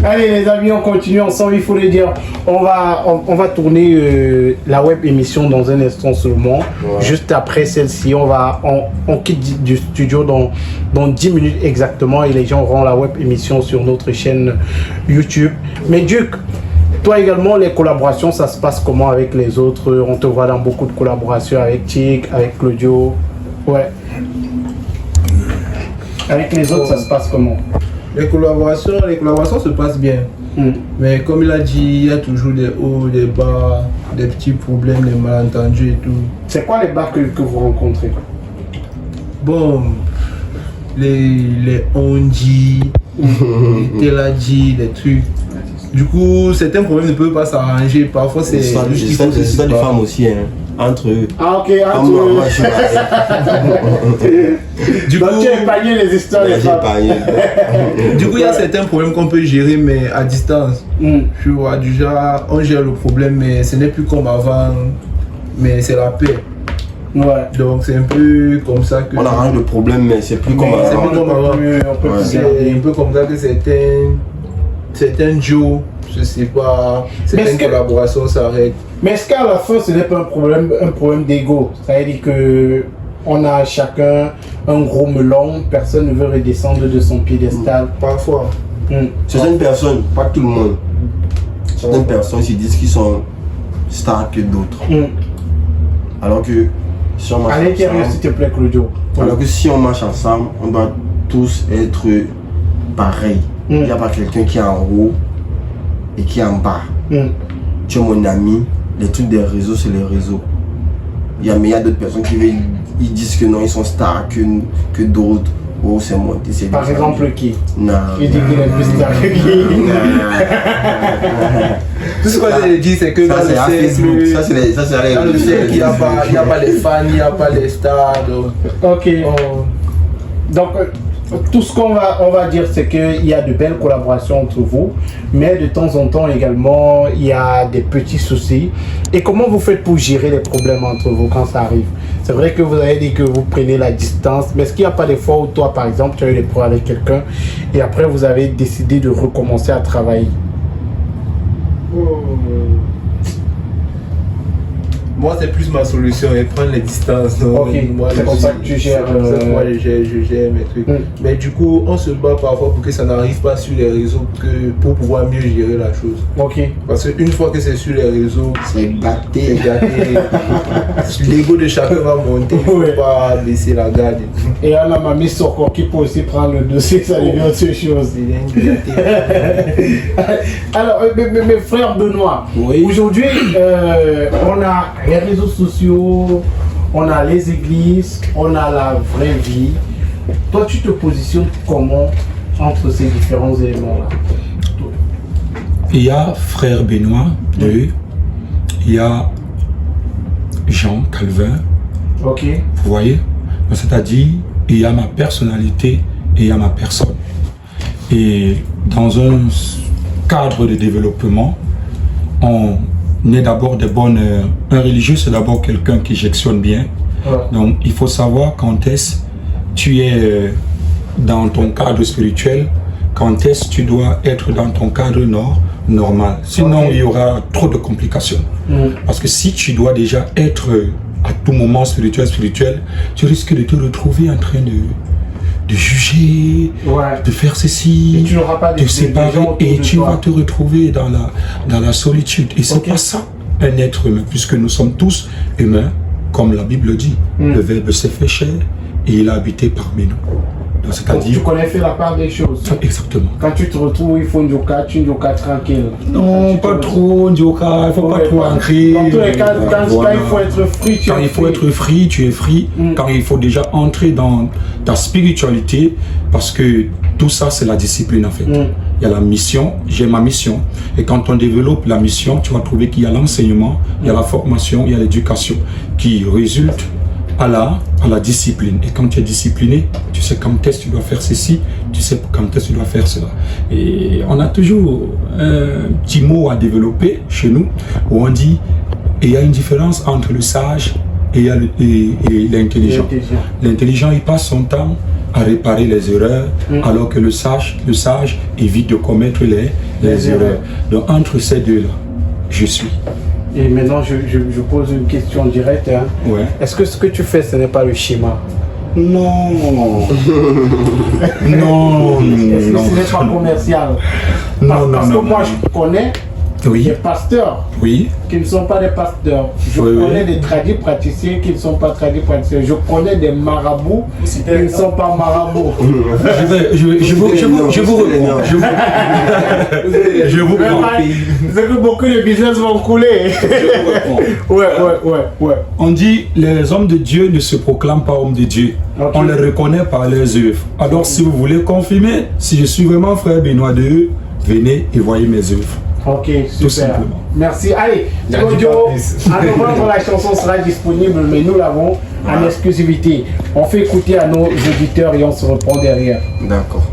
Allez les amis, on continue ensemble, il faut le dire. On va tourner la web émission dans un instant seulement. Ouais. Juste après celle-ci, on quitte du studio dans 10 minutes exactement et les gens auront la web émission sur notre chaîne YouTube. Mais Duc, toi également, les collaborations, ça se passe comment avec les autres? On te voit dans beaucoup de collaborations avec Tic, avec Claudio. Ouais. Avec les autres, ça se passe comment? Les collaborations se passent bien. Mais comme il a dit, il y a toujours des hauts, des bas, des petits problèmes, des malentendus et tout. C'est quoi les bas que vous rencontrez? Bon, les on-dit, les tel-a-dit, des trucs. Du coup, certains problèmes ne peuvent pas s'arranger. Parfois, c'est juste qu'il faut se séparer. Les femmes aussi, hein. Entre eux. Ah ok, entre eux. Du coup, tu as épargné les histoires des femmes. Du coup, il y a certains problèmes qu'on peut gérer, mais à distance. Tu vois, déjà, on gère le problème, mais ce n'est plus comme avant. Mais c'est la paix. Ouais. Donc c'est un peu comme ça que... On arrange le problème, mais c'est plus comme avant. C'est plus comme avant. C'est un peu comme ça que certains duos, je sais pas, certaines collaborations s'arrêtent. Mais est-ce qu'à la fin, ce n'est pas un problème d'ego? Ça veut dire que on a chacun un gros melon, personne ne veut redescendre de son piédestal. Parfois. Certaines personnes, pas tout le monde, certaines personnes se disent qu'ils sont stars que d'autres. Alors que si on marche à l'intérieur, s'il te plaît, Claudio. Alors que si on marche ensemble, on doit tous être pareils. Il n'y a pas quelqu'un qui est en haut et qui est en bas. Tu es mon ami, les trucs des réseaux, c'est les réseaux. Mais il y a d'autres personnes qui ils disent que non, ils sont stars que d'autres. Oh, c'est moi. Par exemple, qui? Non. Qui dit qu'il est plus star que qui? Tout ce qu'on dit, c'est que ça, c'est à Facebook. Ça, c'est les il n'y a pas les fans, il n'y a pas les stars. Donc. Ok. Donc, tout ce qu'on va dire, c'est qu'il y a de belles collaborations entre vous, mais de temps en temps également, il y a des petits soucis. Et comment vous faites pour gérer les problèmes entre vous quand ça arrive? C'est vrai que vous avez dit que vous prenez la distance, mais est-ce qu'il n'y a pas des fois où toi, par exemple, tu as eu des problèmes avec quelqu'un et après vous avez décidé de recommencer à travailler? Moi, c'est plus ma solution, et prendre les distances. Ok, c'est comme ça que tu gères. Moi, je gère mes trucs. Mais du coup, on se bat parfois pour que ça n'arrive pas sur les réseaux pour pouvoir mieux gérer la chose. Ok. Parce qu'une fois que c'est sur les réseaux, c'est gâté. L'ego de chacun va monter, il ne faut pas baisser la garde. Et là, la mamie Soko qui peut aussi prendre le dossier, ça devient autre chose. Alors, mes frères Benoît, aujourd'hui, on a les réseaux sociaux, on a les églises, on a la vraie vie. Toi, tu te positionnes comment entre ces différents éléments-là? Il y a frère Benoît, il y a Jean Calvin. Ok. Vous voyez? C'est-à-dire, il y a ma personnalité et il y a ma personne. Et dans un cadre de développement, on est d'abord des bonnes... Un religieux, c'est d'abord quelqu'un qui gestionne bien. Ouais. Donc, il faut savoir quand est-ce tu es dans ton cadre spirituel, quand est-ce tu dois être dans ton cadre normal. Sinon, il y aura trop de complications. Parce que si tu dois déjà être à tout moment spirituel, tu risques de te retrouver en train de juger, de faire ceci, de séparer, et tu vas te retrouver dans la solitude. Et c'est pas ça un être humain, puisque nous sommes tous humains, comme la Bible dit. Le Verbe s'est fait chair et il a habité parmi nous. C'est-à-dire... Tu connais fait la part des choses. Exactement. Quand tu te retrouves, il faut un yoga, tu es tranquille. Non, pas trop un yoga, il ne faut pas trop ancrer. Dans tous les cas, quand il faut être free, tu es free. Quand il faut être free, tu es free. Quand il faut déjà entrer dans ta spiritualité, parce que tout ça, c'est la discipline en fait. Il y a la mission, j'ai ma mission. Et quand on développe la mission, tu vas trouver qu'il y a l'enseignement, il y a la formation, il y a l'éducation qui résulte à la discipline. Et quand tu es discipliné, tu sais quand est-ce que tu dois faire ceci, tu sais quand est-ce que tu dois faire cela. Et on a toujours un petit mot à développer chez nous où on dit il y a une différence entre le sage et l'intelligent. L'intelligent, il passe son temps à réparer les erreurs, alors que le sage évite de commettre les erreurs. Donc entre ces deux-là, je suis. Et maintenant, je pose une question directe. Hein. Ouais. Est-ce que ce que tu fais, ce n'est pas le schéma? Non. non. Est-ce que non. ce n'est pas commercial? Parce que moi, je connais Oui. des pasteurs Oui. qui ne sont pas des pasteurs. Je Oui, connais oui. des tradis praticiens qui ne sont pas tradis praticiens. Je connais des marabouts qui ne sont pas marabouts. Je vous réponds. Je vous prends. C'est que beaucoup de business vont couler. Ouais. On dit les hommes de Dieu ne se proclament pas hommes de Dieu. Ok. On les reconnaît par leurs œuvres. Alors si vous voulez confirmer, si je suis vraiment frère Benoît de eux, venez et voyez mes œuvres. Ok, Tout super. simplement. Merci. Allez, Il a dit l'audio, pas plus. à novembre, la chanson sera disponible, mais nous l'avons en exclusivité. On fait écouter à nos auditeurs et on se reprend derrière. D'accord.